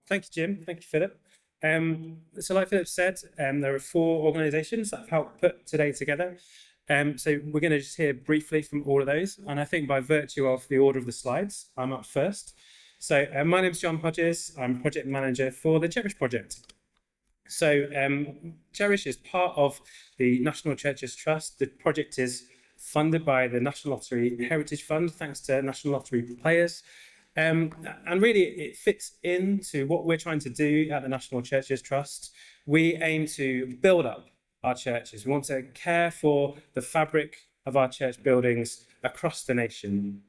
Thank you, Jim. Thank you, Philip. So like Philip said, there are four organisations that have helped put today together. So we're going to just hear briefly from all of those. And I think by virtue of the order of the slides, I'm up first. So my name is John Hodges. I'm project manager for the Cherish project. So Cherish is part of the National Churches Trust. The project is funded by the National Lottery Heritage Fund, thanks to National Lottery players. And really, it fits into what we're trying to do at the National Churches Trust. We aim to build up our churches. We want to care for the fabric of our church buildings across the nation.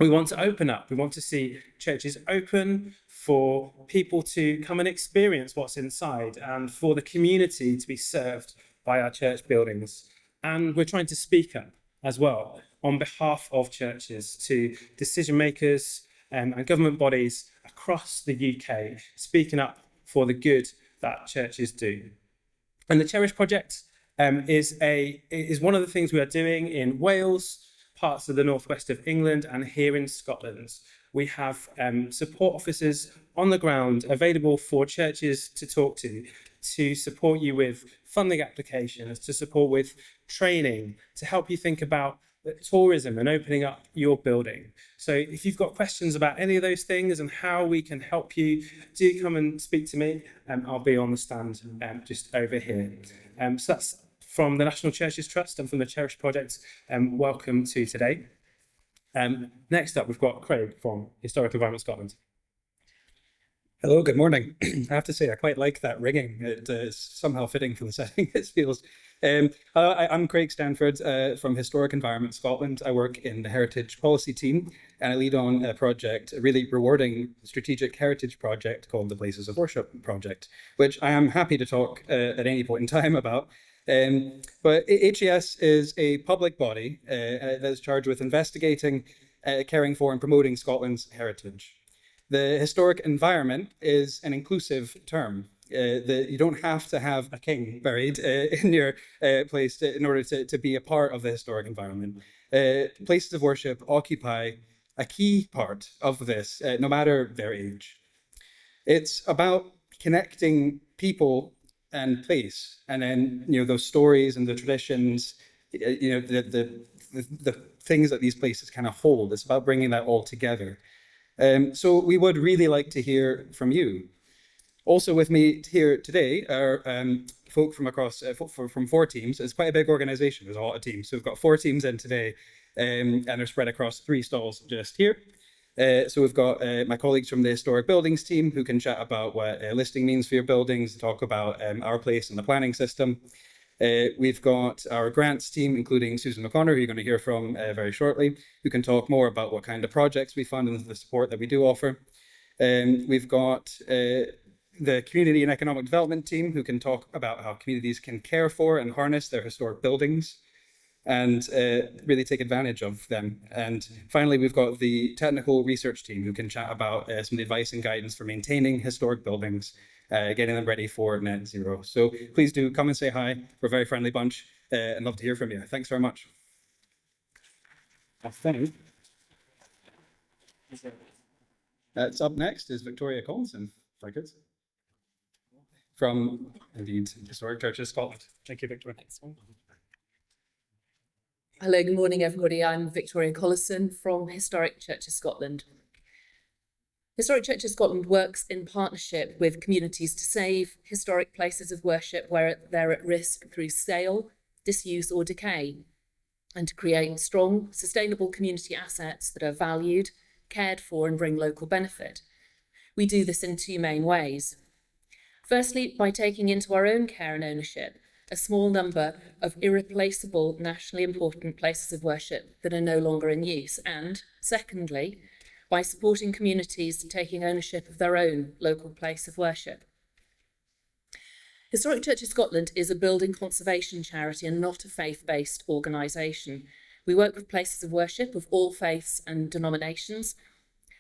We want to open up. We want to see churches open for people to come and experience what's inside and for the community to be served by our church buildings. And we're trying to speak up as well on behalf of churches to decision makers and government bodies across the UK, speaking up for the good that churches do. And the Cherish project is one of the things we are doing in Wales, parts of the northwest of England, and here in Scotland. We have support officers on the ground available for churches to talk to support you with funding applications, to support with training, to help you think about tourism and opening up your building. So if you've got questions about any of those things and how we can help you, do come and speak to me. I'll be on the stand just over here. So that's from the National Churches Trust and from the Cherish Project. Welcome to today. Next up, we've got Craig from Historic Environment Scotland. Hello, good morning. I have to say, I quite like that rigging. It is somehow fitting for the setting, it feels. I'm Craig Stanford from Historic Environment Scotland. I work in the Heritage Policy team, and I lead on a project, a really rewarding strategic heritage project called the Places of Worship project, which I am happy to talk at any point in time about. But HES is a public body that is charged with investigating, caring for and promoting Scotland's heritage. The historic environment is an inclusive term. You don't have to have a king buried in your place in order to be a part of the historic environment. Places of worship occupy a key part of this, no matter their age. It's about connecting people and place, and then those stories and the traditions, the things that these places kind of hold. It's about bringing that all together. So we would really like to hear from you. Also with me here today are folk from across from four teams. It's quite a big organization. There's a lot of teams. So we've got four teams in today, and they're spread across 3 stalls just here. So we've got my colleagues from the Historic Buildings team who can chat about what listing means for your buildings, talk about our place in the planning system. We've got our grants team, including Susan O'Connor, who you're going to hear from very shortly, who can talk more about what kind of projects we fund and the support that we do offer. We've got the community and economic development team, who can talk about how communities can care for and harness their historic buildings and really take advantage of them. And finally, we've got the technical research team, who can chat about some of the advice and guidance for maintaining historic buildings, getting them ready for net zero. So please do come and say hi. We're a very friendly bunch and love to hear from you. Thanks very much. I think That's up next is Victoria Collison, if I could. From, indeed, Historic Churches Scotland. thank you, Victoria. Hello, good morning, everybody. I'm Victoria Collison from Historic Churches Scotland. Historic Churches Scotland works in partnership with communities to save historic places of worship where they're at risk through sale, disuse or decay, and to create strong, sustainable community assets that are valued, cared for and bring local benefit. We do this in 2 main ways. Firstly, by taking into our own care and ownership a small number of irreplaceable, nationally important places of worship that are no longer in use, and secondly, by supporting communities taking ownership of their own local place of worship. Historic Churches Scotland is a building conservation charity and not a faith-based organisation. We work with places of worship of all faiths and denominations.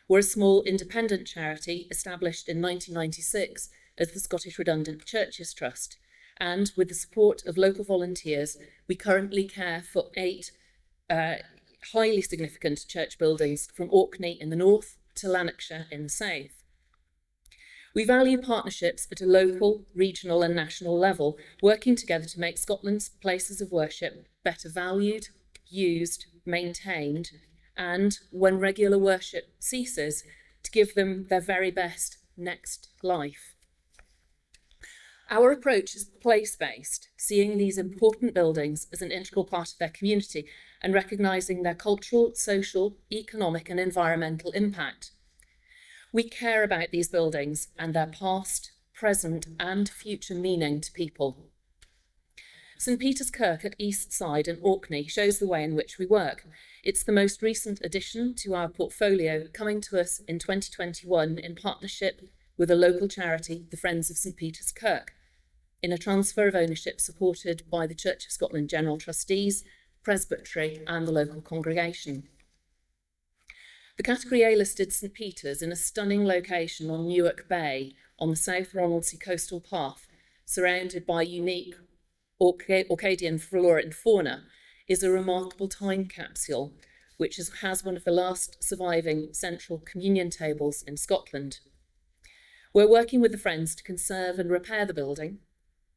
We're a small independent charity established in 1996 as the Scottish Redundant Churches Trust, and with the support of local volunteers, we currently care for 8 highly significant church buildings from Orkney in the north to Lanarkshire in the south. We value partnerships at a local, regional and national level, working together to make Scotland's places of worship better valued, used, maintained, and, when regular worship ceases, to give them their very best next life. Our approach is place-based, seeing these important buildings as an integral part of their community and recognising their cultural, social, economic and environmental impact. We care about these buildings and their past, present and future meaning to people. St Peter's Kirk at East Side in Orkney shows the way in which we work. It's the most recent addition to our portfolio, coming to us in 2021 in partnership with a local charity, the Friends of St Peter's Kirk, in a transfer of ownership supported by the Church of Scotland General Trustees, Presbytery and the local congregation. The Category A listed St Peter's in a stunning location on Newark Bay on the South Ronaldsay coastal path, surrounded by unique Orcadian flora and fauna, is a remarkable time capsule which has one of the last surviving central communion tables in Scotland. We're working with the Friends to conserve and repair the building,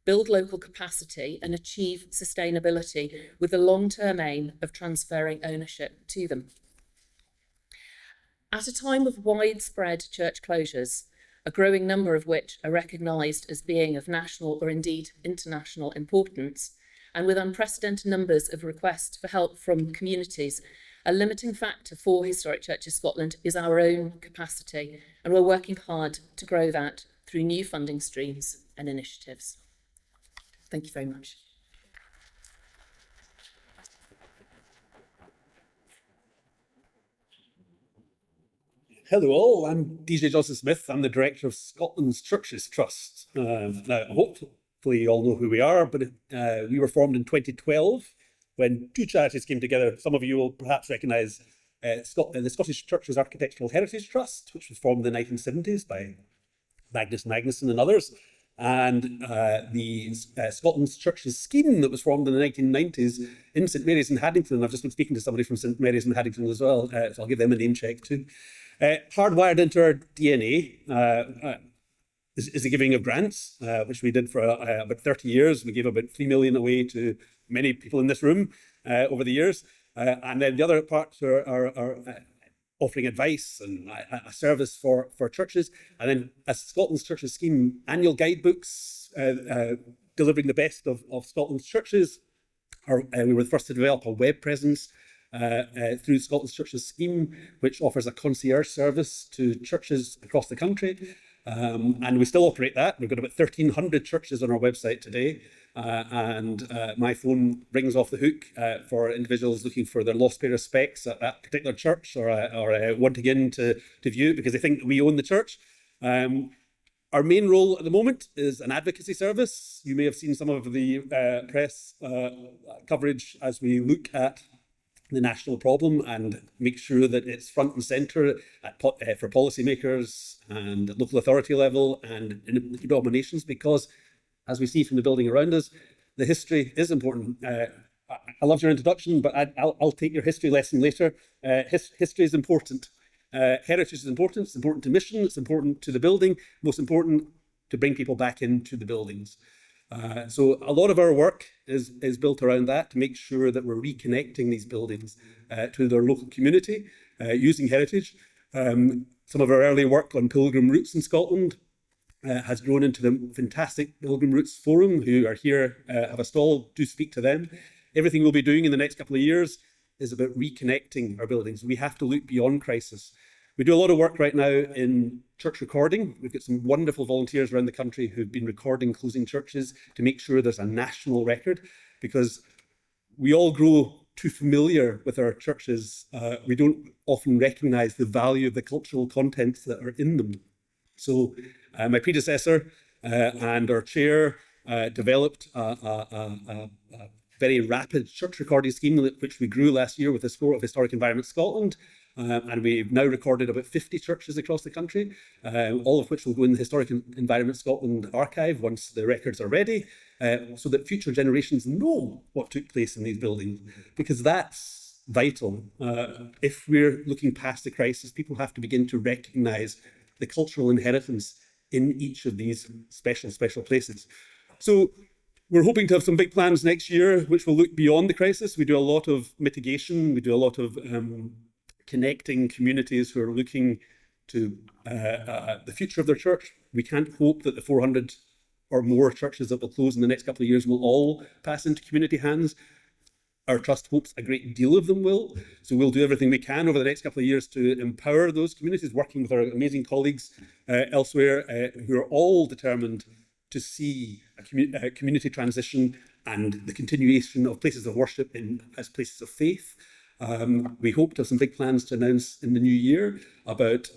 build local capacity and achieve sustainability with the long-term aim of transferring ownership to them. At a time of widespread church closures, a growing number of which are recognised as being of national or indeed international importance, and with unprecedented numbers of requests for help from communities, a limiting factor for Historic Churches Scotland is our own capacity, and we're working hard to grow that through new funding streams and initiatives. Thank you very much. Hello all, I'm DJ Johnston Smith. I'm the director of Scotland's Churches Trust. Now, hopefully you all know who we are, but we were formed in 2012 when two charities came together. Some of you will perhaps recognise the Scottish Churches Architectural Heritage Trust, which was formed in the 1970s by Magnus Magnusson and others, and the Scotland's Churches Scheme that was formed in the 1990s in St Mary's in Haddington. I've just been speaking to somebody from St Mary's in Haddington as well, so I'll give them a name check too. Hardwired into our DNA is the giving of grants, which we did for about 30 years. We gave about 3 million away to many people in this room over the years. And then the other parts are offering advice and a service for churches. And then a Scotland's Churches Scheme annual guidebooks delivering the best of Scotland's churches. We were the first to develop a web presence through Scotland's Churches Scheme, which offers a concierge service to churches across the country. And we still operate that. We've got about 1,300 churches on our website today. And my phone rings off the hook for individuals looking for their lost pair of specs at that particular church or wanting in to view it because they think we own the church. Our main role at the moment is an advocacy service. You may have seen some of the press coverage as we look at the national problem and make sure that it's front and centre for policymakers and at local authority level and in denominations, because as we see from the building around us, the history is important. I loved your introduction, but I'll take your history lesson later. History is important. Heritage is important. It's important to mission. It's important to the building. Most important, to bring people back into the buildings. So a lot of our work is built around that to make sure that we're reconnecting these buildings to their local community using heritage. Some of our early work on pilgrim routes in Scotland has grown into the fantastic Pilgrim Routes Forum, who are here, have a stall, do speak to them. Everything we'll be doing in the next couple of years is about reconnecting our buildings. We have to look beyond crisis. We do a lot of work right now in church recording. We've got some wonderful volunteers around the country who've been recording closing churches to make sure there's a national record, because we all grow too familiar with our churches. We don't often recognise the value of the cultural contents that are in them. So my predecessor and our chair developed a very rapid church recording scheme, which we grew last year with the support of Historic Environment Scotland. And we've now recorded about 50 churches across the country, all of which will go in the Historic Environment Scotland archive once the records are ready, so that future generations know what took place in these buildings, because that's vital. If we're looking past the crisis, people have to begin to recognise the cultural inheritance in each of these special places. So we're hoping to have some big plans next year, which will look beyond the crisis. We do a lot of mitigation. We do a lot of connecting communities who are looking to the future of their church. We can't hope that the 400 or more churches that will close in the next couple of years will all pass into community hands. Our trust hopes a great deal of them will. So we'll do everything we can over the next couple of years to empower those communities, working with our amazing colleagues elsewhere who are all determined to see a community transition and the continuation of places of worship as places of faith. We hope to have some big plans to announce in the new year about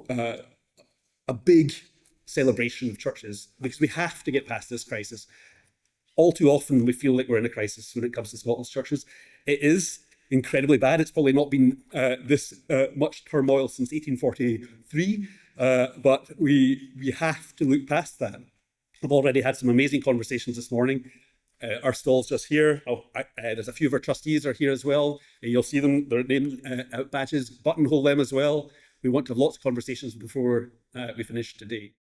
a big celebration of churches, because we have to get past this crisis. All too often we feel like we're in a crisis when it comes to Scotland's churches. It is incredibly bad. It's probably not been this much turmoil since 1843, but we have to look past that. I've already had some amazing conversations this morning. Our stall's just here. There's a few of our trustees are here as well. You'll see them, their name badges, buttonhole them as well. We want to have lots of conversations before we finish today.